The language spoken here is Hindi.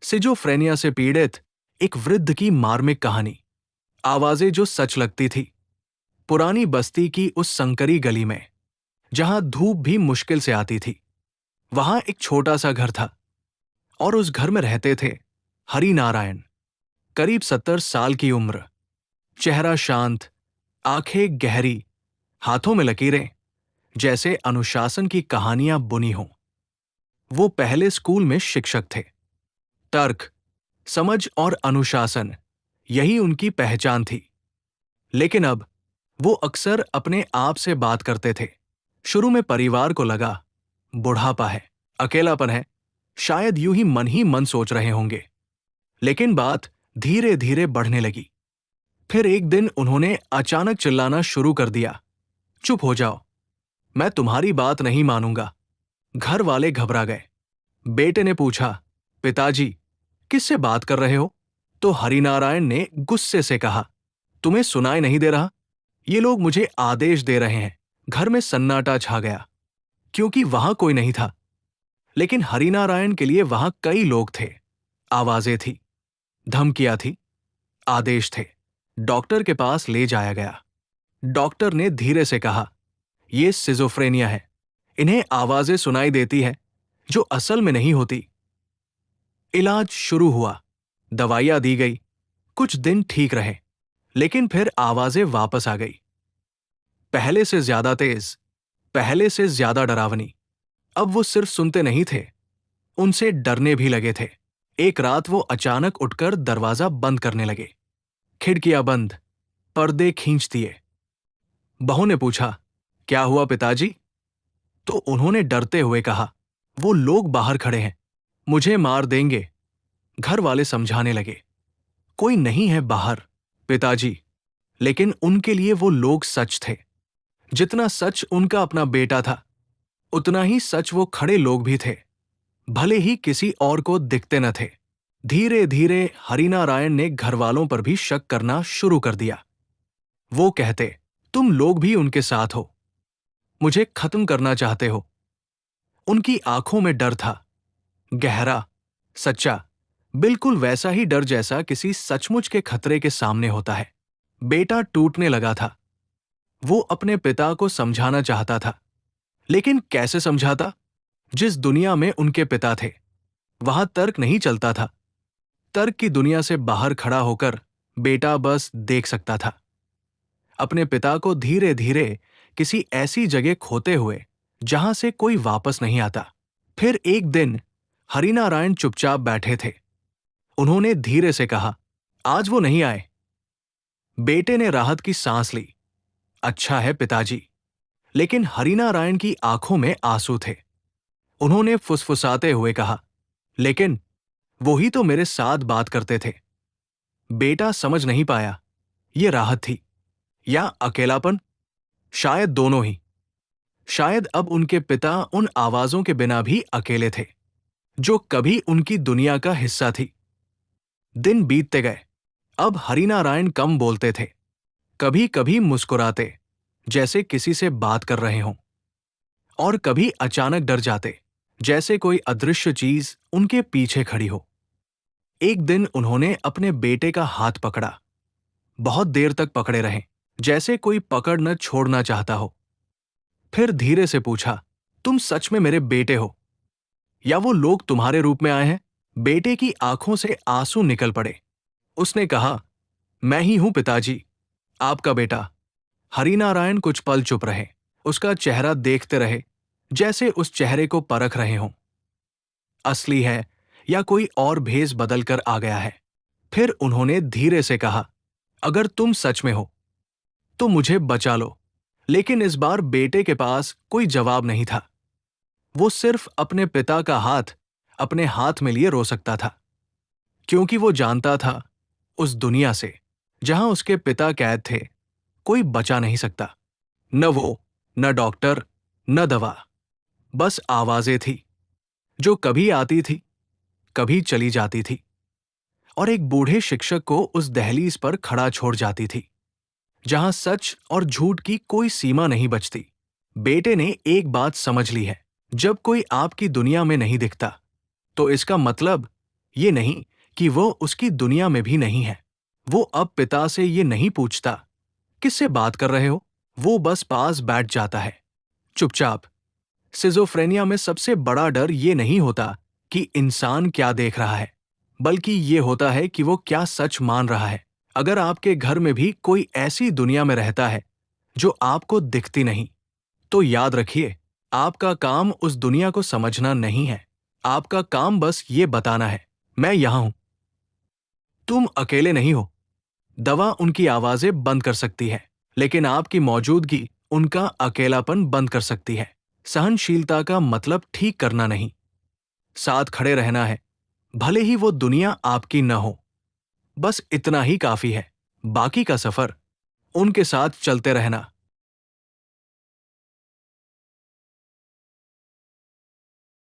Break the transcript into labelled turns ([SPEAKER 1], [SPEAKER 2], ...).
[SPEAKER 1] सिजोफ्रेनिया से पीड़ित एक वृद्ध की मार्मिक कहानी। आवाजें जो सच लगती थी। पुरानी बस्ती की उस संकरी गली में, जहां धूप भी मुश्किल से आती थी, वहां एक छोटा सा घर था और उस घर में रहते थे हरि नारायण। करीब 70 साल की उम्र, चेहरा शांत, आंखें गहरी, हाथों में लकीरें, जैसे अनुशासन की कहानियां बुनी हों। वो पहले स्कूल में शिक्षक थे। तर्क, समझ और अनुशासन, यही उनकी पहचान थी। लेकिन अब वो अक्सर अपने आप से बात करते थे। शुरू में परिवार को लगा बुढ़ापा है, अकेलापन है, शायद यूं ही मन सोच रहे होंगे। लेकिन बात धीरे धीरे बढ़ने लगी। फिर एक दिन उन्होंने अचानक चिल्लाना शुरू कर दिया, चुप हो जाओ, मैं तुम्हारी बात नहीं मानूंगा। घर वाले घबरा गए। बेटे ने पूछा, पिताजी, किससे बात कर रहे हो? तो हरिनारायण ने गुस्से से कहा, तुम्हें सुनाई नहीं दे रहा? ये लोग मुझे आदेश दे रहे हैं। घर में सन्नाटा छा गया, क्योंकि वहां कोई नहीं था। लेकिन हरिनारायण के लिए वहां कई लोग थे। आवाजें थी, धमकियां थी, आदेश थे। डॉक्टर के पास ले जाया गया। डॉक्टर ने धीरे से कहा, ये सिजोफ्रेनिया है। इन्हें आवाजें सुनाई देती है जो असल में नहीं होती। इलाज शुरू हुआ, दवाइयां दी गई। कुछ दिन ठीक रहे, लेकिन फिर आवाजें वापस आ गई। पहले से ज्यादा तेज, पहले से ज्यादा डरावनी। अब वो सिर्फ सुनते नहीं थे, उनसे डरने भी लगे थे। एक रात वो अचानक उठकर दरवाजा बंद करने लगे। खिड़कियां बंद, पर्दे खींच दिए। बहू ने पूछा, क्या हुआ पिताजी? तो उन्होंने डरते हुए कहा, वो लोग बाहर खड़े हैं, मुझे मार देंगे। घर वाले समझाने लगे, कोई नहीं है बाहर पिताजी। लेकिन उनके लिए वो लोग सच थे। जितना सच उनका अपना बेटा था, उतना ही सच वो खड़े लोग भी थे, भले ही किसी और को दिखते न थे। धीरे धीरे हरिनारायण ने घरवालों पर भी शक करना शुरू कर दिया। वो कहते, तुम लोग भी उनके साथ हो, मुझे खत्म करना चाहते हो। उनकी आंखों में डर था, गहरा, सच्चा, बिल्कुल वैसा ही डर जैसा किसी सचमुच के खतरे के सामने होता है। बेटा टूटने लगा था। वो अपने पिता को समझाना चाहता था, लेकिन कैसे समझाता? जिस दुनिया में उनके पिता थे, वहां तर्क नहीं चलता था। तर्क की दुनिया से बाहर खड़ा होकर बेटा बस देख सकता था, अपने पिता को धीरे धीरे किसी ऐसी जगह खोते हुए जहां से कोई वापस नहीं आता। फिर एक दिन हरिनारायण चुपचाप बैठे थे। उन्होंने धीरे से कहा, आज वो नहीं आए। बेटे ने राहत की सांस ली। अच्छा है पिताजी। लेकिन हरिनारायण की आंखों में आंसू थे। उन्होंने फुसफुसाते हुए कहा, लेकिन वो ही तो मेरे साथ बात करते थे। बेटा समझ नहीं पाया, ये राहत थी या अकेलापन? शायद दोनों ही। शायद अब उनके पिता उन आवाजों के बिना भी अकेले थे, जो कभी उनकी दुनिया का हिस्सा थी। दिन बीतते गए। अब हरिनारायण कम बोलते थे, कभी कभी मुस्कुराते, जैसे किसी से बात कर रहे हों, और कभी अचानक डर जाते, जैसे कोई अदृश्य चीज उनके पीछे खड़ी हो। एक दिन उन्होंने अपने बेटे का हाथ पकड़ा। बहुत देर तक पकड़े रहे, जैसे कोई पकड़ न छोड़ना चाहता हो। फिर धीरे से पूछा, तुम सच में मेरे बेटे हो या वो लोग तुम्हारे रूप में आए हैं? बेटे की आंखों से आंसू निकल पड़े। उसने कहा, मैं ही हूं पिताजी, आपका बेटा। हरिनारायण कुछ पल चुप रहे, उसका चेहरा देखते रहे, जैसे उस चेहरे को परख रहे हों, असली है या कोई और भेष बदल कर आ गया है। फिर उन्होंने धीरे से कहा, अगर तुम सच में हो तो मुझे बचा लो। लेकिन इस बार बेटे के पास कोई जवाब नहीं था। वो सिर्फ अपने पिता का हाथ अपने हाथ में लिए रो सकता था, क्योंकि वो जानता था, उस दुनिया से जहां उसके पिता कैद थे, कोई बचा नहीं सकता। न वो, न डॉक्टर, न दवा, बस आवाजें थी, जो कभी आती थी, कभी चली जाती थी, और एक बूढ़े शिक्षक को उस दहलीज पर खड़ा छोड़ जाती थी, जहां सच और झूठ की कोई सीमा नहीं बचती। बेटे ने एक बात समझ ली है, जब कोई आपकी दुनिया में नहीं दिखता, तो इसका मतलब ये नहीं कि वो उसकी दुनिया में भी नहीं है। वो अब पिता से ये नहीं पूछता, किससे बात कर रहे हो? वो बस पास बैठ जाता है, चुपचाप। सिजोफ्रेनिया में सबसे बड़ा डर ये नहीं होता कि इंसान क्या देख रहा है, बल्कि ये होता है कि वो क्या सच मान रहा है। अगर आपके घर में भी कोई ऐसी दुनिया में रहता है जो आपको दिखती नहीं, तो याद रखिए, आपका काम उस दुनिया को समझना नहीं है। आपका काम बस ये बताना है, मैं यहां हूं, तुम अकेले नहीं हो। दवा उनकी आवाजें बंद कर सकती है, लेकिन आपकी मौजूदगी उनका अकेलापन बंद कर सकती है। सहनशीलता का मतलब ठीक करना नहीं, साथ खड़े रहना है, भले ही वो दुनिया आपकी न हो। बस इतना ही काफी है। बाकी का सफर उनके साथ चलते रहना।